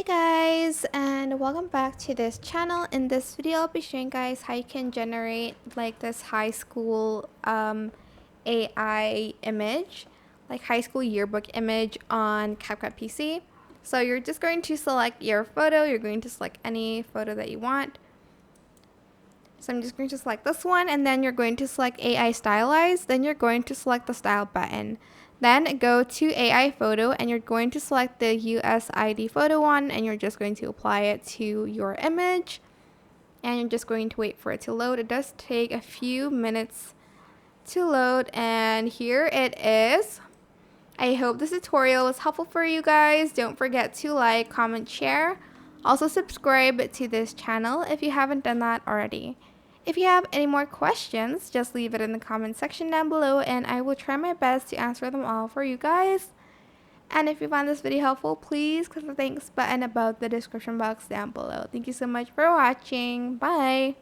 Hey guys, and welcome back to this channel. In this video I'll be showing guys how you can generate like this high school AI image, like high school yearbook image on CapCut PC. So you're just going to select your photo. You're going to select any photo that you want. So I'm just going to select this one, and then you're going to select AI stylize. Then you're going to select the style button. Then go to AI photo, and you're going to select the USID photo one, and you're just going to apply it to your image. And you're just going to wait for it to load. It does take a few minutes to load, and here it is. I hope this tutorial was helpful for you guys. Don't forget to like, comment, share. Also subscribe to this channel if you haven't done that already. If you have any more questions, just leave it in the comment section down below and I will try my best to answer them all for you guys. And if you found this video helpful, please click the thanks button above the description box down below. Thank you so much for watching. Bye!